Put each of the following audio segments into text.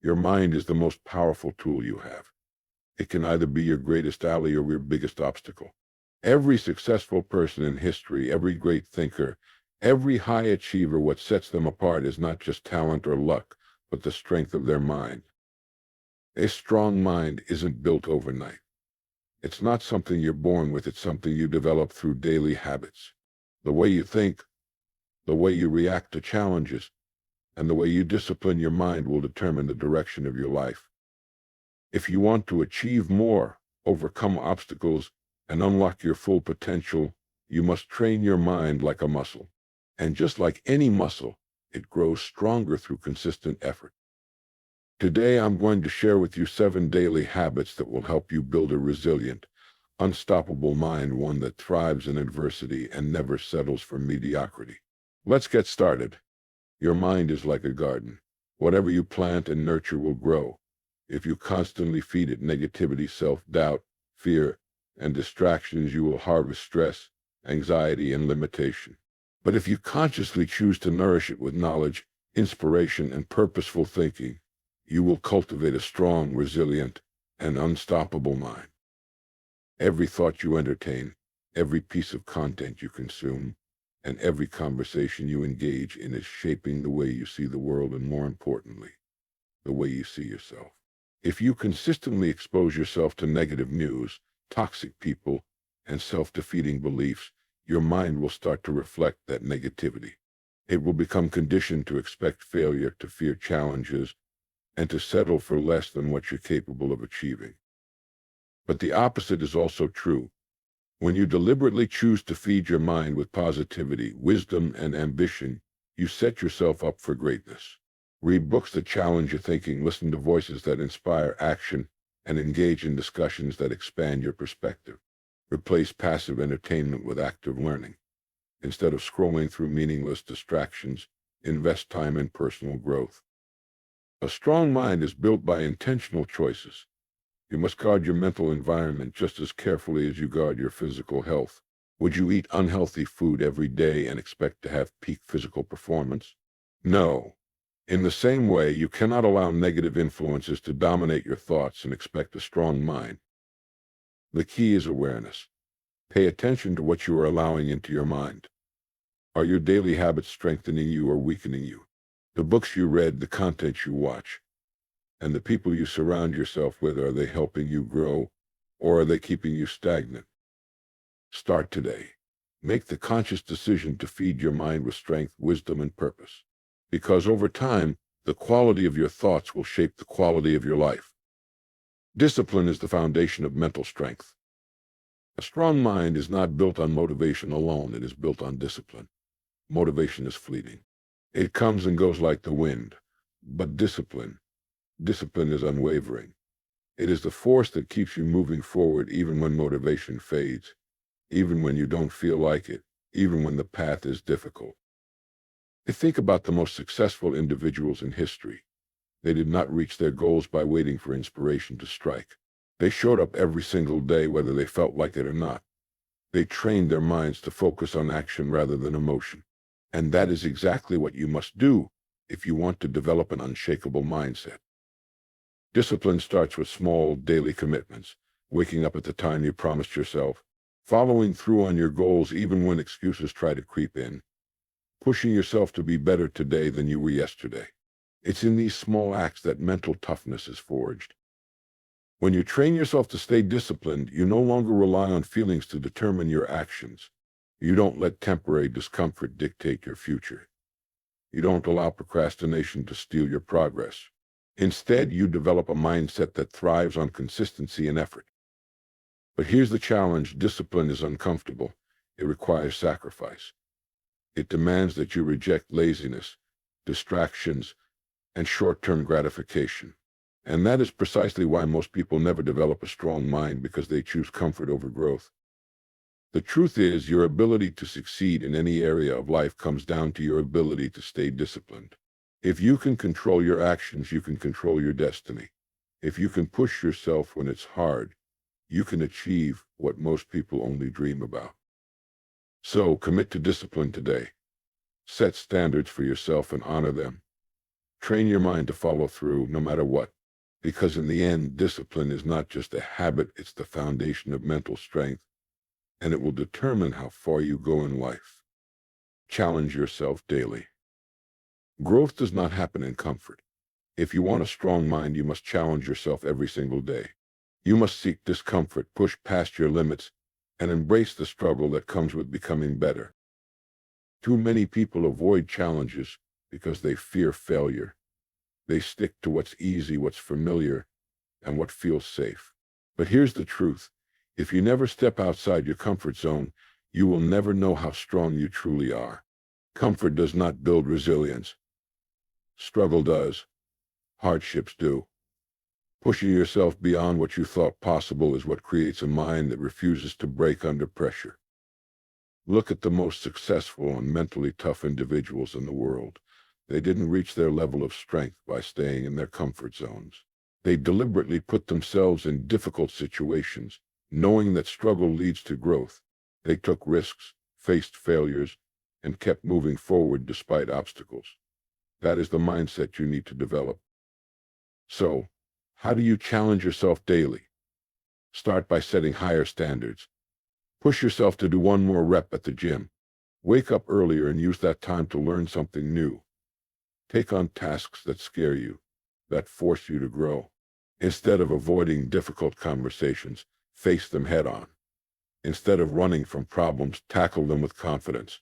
Your mind is the most powerful tool you have. It can either be your greatest ally or your biggest obstacle. Every successful person in history, every great thinker, every high achiever, what sets them apart is not just talent or luck, but the strength of their mind. A strong mind isn't built overnight. It's not something you're born with, it's something you develop through daily habits. The way you think, the way you react to challenges, and the way you discipline your mind will determine the direction of your life. If you want to achieve more, overcome obstacles, and unlock your full potential, you must train your mind like a muscle. And just like any muscle, it grows stronger through consistent effort. Today, I'm going to share with you 7 daily habits that will help you build a resilient, unstoppable mind, one that thrives in adversity and never settles for mediocrity. Let's get started. Your mind is like a garden. Whatever you plant and nurture will grow. If you constantly feed it negativity, self-doubt, fear, and distractions, you will harvest stress, anxiety, and limitation. But if you consciously choose to nourish it with knowledge, inspiration, and purposeful thinking, you will cultivate a strong, resilient, and unstoppable mind. Every thought you entertain, every piece of content you consume, and every conversation you engage in is shaping the way you see the world and, more importantly, the way you see yourself. If you consistently expose yourself to negative news, toxic people, and self-defeating beliefs, your mind will start to reflect that negativity. It will become conditioned to expect failure, to fear challenges, and to settle for less than what you're capable of achieving. But the opposite is also true. When you deliberately choose to feed your mind with positivity, wisdom, and ambition, you set yourself up for greatness. Read books that challenge your thinking, listen to voices that inspire action, and engage in discussions that expand your perspective. Replace passive entertainment with active learning. Instead of scrolling through meaningless distractions, invest time in personal growth. A strong mind is built by intentional choices. You must guard your mental environment just as carefully as you guard your physical health. Would you eat unhealthy food every day and expect to have peak physical performance? No. In the same way, you cannot allow negative influences to dominate your thoughts and expect a strong mind. The key is awareness. Pay attention to what you are allowing into your mind. Are your daily habits strengthening you or weakening you? The books you read, the content you watch, and the people you surround yourself with, are they helping you grow, or are they keeping you stagnant? Start today. Make the conscious decision to feed your mind with strength, wisdom, and purpose. Because over time, the quality of your thoughts will shape the quality of your life. Discipline is the foundation of mental strength. A strong mind is not built on motivation alone, it is built on discipline. Motivation is fleeting. It comes and goes like the wind. But discipline is unwavering. It is the force that keeps you moving forward even when motivation fades, even when you don't feel like it, even when the path is difficult. Think about the most successful individuals in history. They did not reach their goals by waiting for inspiration to strike. They showed up every single day, whether they felt like it or not. They trained their minds to focus on action rather than emotion. And that is exactly what you must do if you want to develop an unshakable mindset. Discipline starts with small daily commitments, waking up at the time you promised yourself, following through on your goals even when excuses try to creep in, pushing yourself to be better today than you were yesterday. It's in these small acts that mental toughness is forged. When you train yourself to stay disciplined, you no longer rely on feelings to determine your actions. You don't let temporary discomfort dictate your future. You don't allow procrastination to steal your progress. Instead, you develop a mindset that thrives on consistency and effort. But here's the challenge: discipline is uncomfortable. It requires sacrifice. It demands that you reject laziness, distractions, and short-term gratification. And that is precisely why most people never develop a strong mind, because they choose comfort over growth. The truth is, your ability to succeed in any area of life comes down to your ability to stay disciplined. If you can control your actions, you can control your destiny. If you can push yourself when it's hard, you can achieve what most people only dream about. So, commit to discipline today. Set standards for yourself and honor them. Train your mind to follow through no matter what, because in the end, discipline is not just a habit, it's the foundation of mental strength, and it will determine how far you go in life. Challenge yourself daily. Growth does not happen in comfort. If you want a strong mind, you must challenge yourself every single day. You must seek discomfort, push past your limits, and embrace the struggle that comes with becoming better. Too many people avoid challenges because they fear failure. They stick to what's easy, what's familiar, and what feels safe. But here's the truth. If you never step outside your comfort zone, you will never know how strong you truly are. Comfort does not build resilience. Struggle does. Hardships do. Pushing yourself beyond what you thought possible is what creates a mind that refuses to break under pressure. Look at the most successful and mentally tough individuals in the world. They didn't reach their level of strength by staying in their comfort zones. They deliberately put themselves in difficult situations, knowing that struggle leads to growth. They took risks, faced failures, and kept moving forward despite obstacles. That is the mindset you need to develop. So, how do you challenge yourself daily? Start by setting higher standards. Push yourself to do one more rep at the gym. Wake up earlier and use that time to learn something new. Take on tasks that scare you, that force you to grow. Instead of avoiding difficult conversations, face them head on. Instead of running from problems, tackle them with confidence.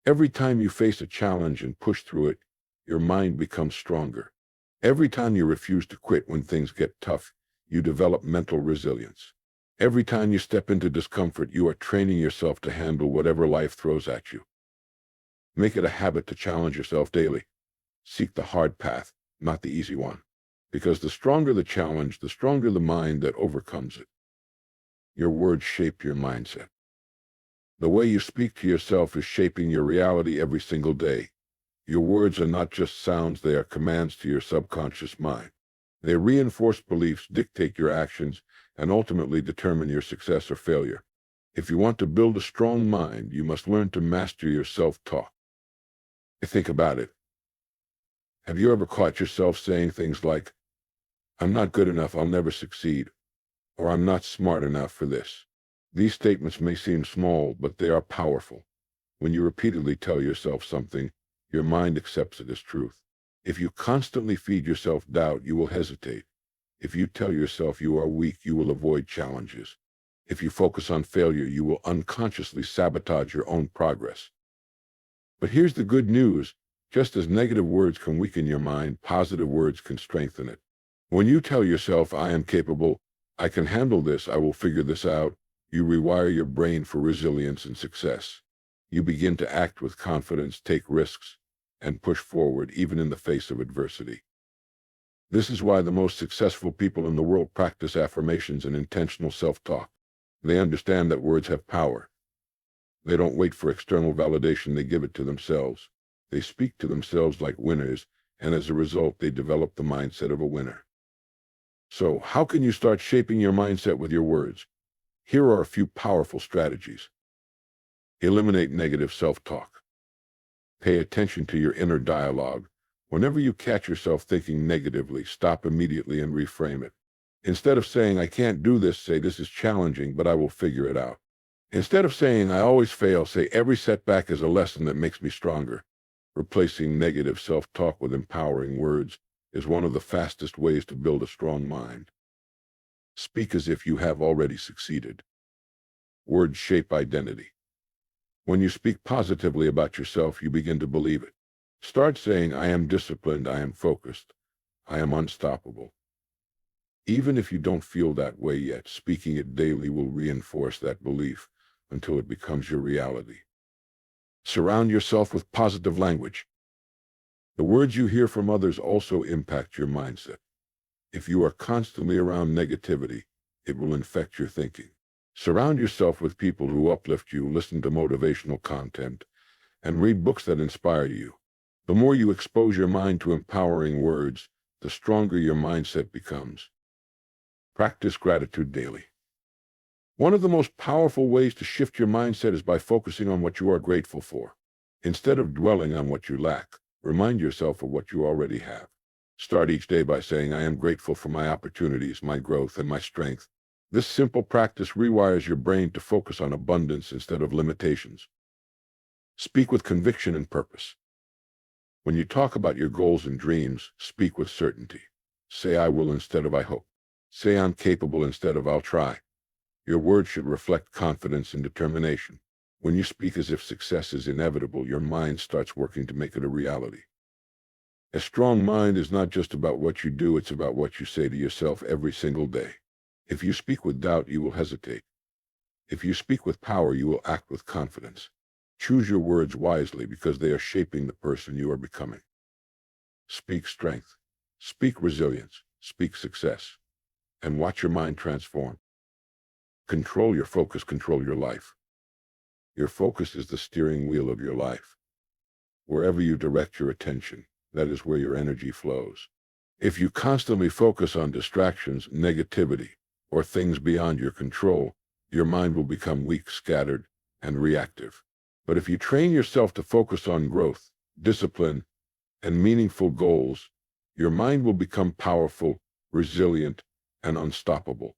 Every time you face a challenge and push through it, your mind becomes stronger. Every time you refuse to quit when things get tough, you develop mental resilience. Every time you step into discomfort, you are training yourself to handle whatever life throws at you. Make it a habit to challenge yourself daily. Seek the hard path, not the easy one. Because the stronger the challenge, the stronger the mind that overcomes it. Your words shape your mindset. The way you speak to yourself is shaping your reality every single day. Your words are not just sounds, they are commands to your subconscious mind. They reinforce beliefs, dictate your actions, and ultimately determine your success or failure. If you want to build a strong mind, you must learn to master your self-talk. Think about it. Have you ever caught yourself saying things like, "I'm not good enough, I'll never succeed," or "I'm not smart enough for this"? These statements may seem small, but they are powerful. When you repeatedly tell yourself something, your mind accepts it as truth. If you constantly feed yourself doubt, you will hesitate. If you tell yourself you are weak, you will avoid challenges. If you focus on failure, you will unconsciously sabotage your own progress. But here's the good news. Just as negative words can weaken your mind, positive words can strengthen it. When you tell yourself, "I am capable, I can handle this, I will figure this out," you rewire your brain for resilience and success. You begin to act with confidence, take risks, and push forward even in the face of adversity. This is why the most successful people in the world practice affirmations and intentional self-talk. They understand that words have power. They don't wait for external validation, they give it to themselves. They speak to themselves like winners, and as a result, they develop the mindset of a winner. So, how can you start shaping your mindset with your words? Here are a few powerful strategies. Eliminate negative self-talk. Pay attention to your inner dialogue. Whenever you catch yourself thinking negatively, stop immediately and reframe it. Instead of saying, "I can't do this," say, "This is challenging, but I will figure it out." Instead of saying, "I always fail," say, "Every setback is a lesson that makes me stronger." Replacing negative self-talk with empowering words is one of the fastest ways to build a strong mind. Speak as if you have already succeeded. Words shape identity. When you speak positively about yourself, you begin to believe it. Start saying, "I am disciplined, I am focused, I am unstoppable." Even if you don't feel that way yet, speaking it daily will reinforce that belief until it becomes your reality. Surround yourself with positive language. The words you hear from others also impact your mindset. If you are constantly around negativity, it will infect your thinking. Surround yourself with people who uplift you, listen to motivational content, and read books that inspire you. The more you expose your mind to empowering words, the stronger your mindset becomes. Practice gratitude daily. One of the most powerful ways to shift your mindset is by focusing on what you are grateful for. Instead of dwelling on what you lack, Remind yourself of what you already have. Start each day by saying, I am grateful for my opportunities, my growth, and my strength. This simple practice rewires your brain to focus on abundance instead of limitations. Speak with conviction and purpose. When you talk about your goals and dreams, speak with certainty. Say, I will instead of I hope. Say, I'm capable instead of I'll try. Your words should reflect confidence and determination. When you speak as if success is inevitable, your mind starts working to make it a reality. A strong mind is not just about what you do, it's about what you say to yourself every single day. If you speak with doubt, you will hesitate. If you speak with power, you will act with confidence. Choose your words wisely because they are shaping the person you are becoming. Speak strength, speak resilience, speak success, and watch your mind transform. Control your focus, control your life. Your focus is the steering wheel of your life. Wherever you direct your attention, that is where your energy flows. If you constantly focus on distractions, negativity, or things beyond your control, your mind will become weak, scattered, and reactive. But if you train yourself to focus on growth, discipline, and meaningful goals, your mind will become powerful, resilient, and unstoppable.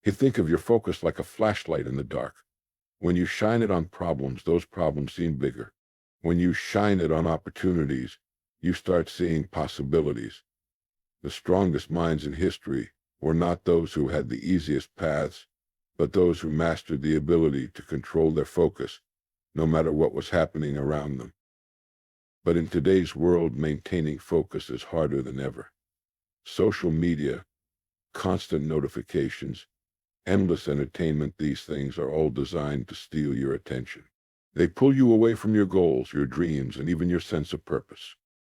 You think of your focus like a flashlight in the dark. When you shine it on problems, those problems seem bigger. When you shine it on opportunities, you start seeing possibilities. The strongest minds in history were not those who had the easiest paths, but those who mastered the ability to control their focus, no matter what was happening around them. But in today's world, maintaining focus is harder than ever. Social media, constant notifications, endless entertainment, these things are all designed to steal your attention. They pull you away from your goals, your dreams, and even your sense of purpose.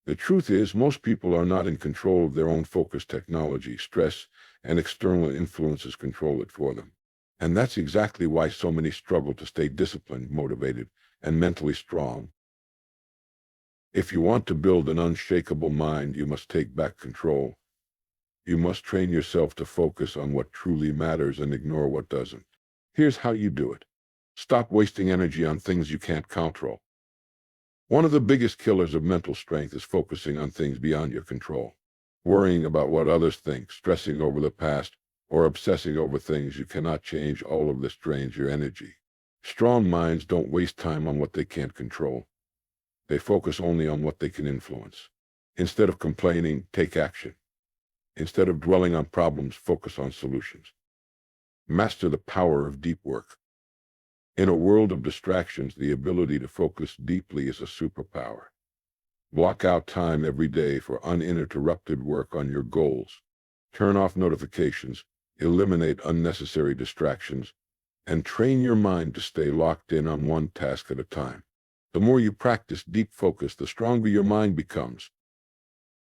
The truth is, most people are not in control of their own focus. Technology, stress, and external influences control it for them. And that's exactly why so many struggle to stay disciplined, motivated, and mentally strong. If you want to build an unshakable mind, you must take back control. You must train yourself to focus on what truly matters and ignore what doesn't. Here's how you do it. Stop wasting energy on things you can't control. One of the biggest killers of mental strength is focusing on things beyond your control. Worrying about what others think, stressing over the past, or obsessing over things you cannot change, all of this drains your energy. Strong minds don't waste time on what they can't control. They focus only on what they can influence. Instead of complaining, take action. Instead of dwelling on problems, focus on solutions. Master the power of deep work. In a world of distractions, the ability to focus deeply is a superpower. Block out time every day for uninterrupted work on your goals. Turn off notifications, eliminate unnecessary distractions, and train your mind to stay locked in on one task at a time. The more you practice deep focus, the stronger your mind becomes.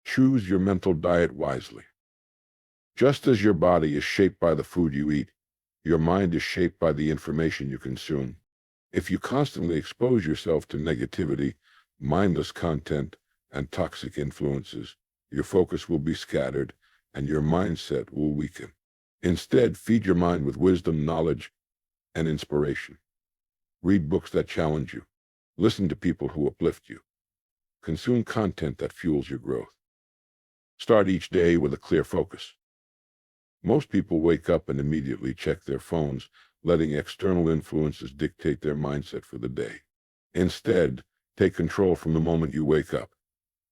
Choose your mental diet wisely. Just as your body is shaped by the food you eat, your mind is shaped by the information you consume. If you constantly expose yourself to negativity, mindless content, and toxic influences, your focus will be scattered and your mindset will weaken. Instead, feed your mind with wisdom, knowledge, and inspiration. Read books that challenge you. Listen to people who uplift you. Consume content that fuels your growth. Start each day with a clear focus. Most people wake up and immediately check their phones, letting external influences dictate their mindset for the day. Instead, take control from the moment you wake up.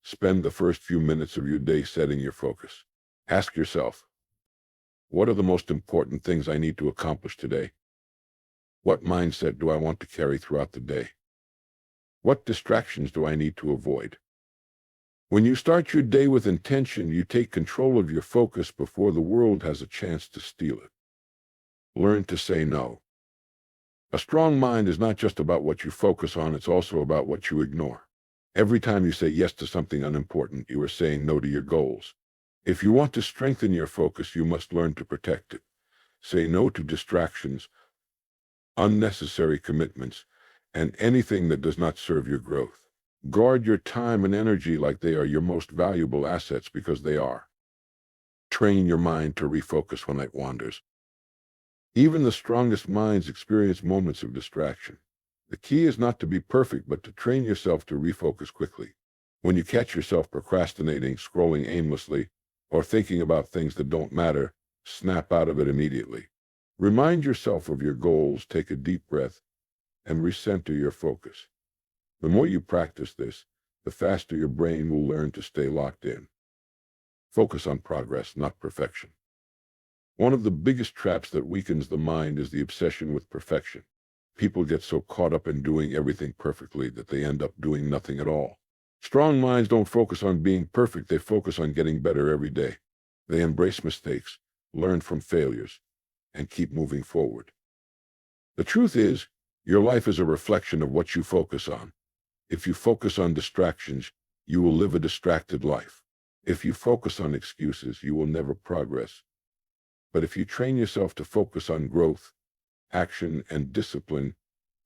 Spend the first few minutes of your day setting your focus. Ask yourself, what are the most important things I need to accomplish today? What mindset do I want to carry throughout the day? What distractions do I need to avoid? When you start your day with intention, you take control of your focus before the world has a chance to steal it. Learn to say no. A strong mind is not just about what you focus on, it's also about what you ignore. Every time you say yes to something unimportant, you are saying no to your goals. If you want to strengthen your focus, you must learn to protect it. Say no to distractions, unnecessary commitments, and anything that does not serve your growth. Guard your time and energy like they are your most valuable assets, because they are. Train your mind to refocus when it wanders. Even the strongest minds experience moments of distraction. The key is not to be perfect, but to train yourself to refocus quickly. When you catch yourself procrastinating, scrolling aimlessly, or thinking about things that don't matter, snap out of it immediately. Remind yourself of your goals, take a deep breath, and recenter your focus. The more you practice this, the faster your brain will learn to stay locked in. Focus on progress, not perfection. One of the biggest traps that weakens the mind is the obsession with perfection. People get so caught up in doing everything perfectly that they end up doing nothing at all. Strong minds don't focus on being perfect, they focus on getting better every day. They embrace mistakes, learn from failures, and keep moving forward. The truth is, your life is a reflection of what you focus on. If you focus on distractions, you will live a distracted life. If you focus on excuses, you will never progress. But if you train yourself to focus on growth, action, and discipline,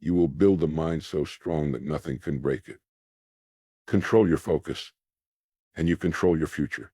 you will build a mind so strong that nothing can break it. Control your focus, and you control your future.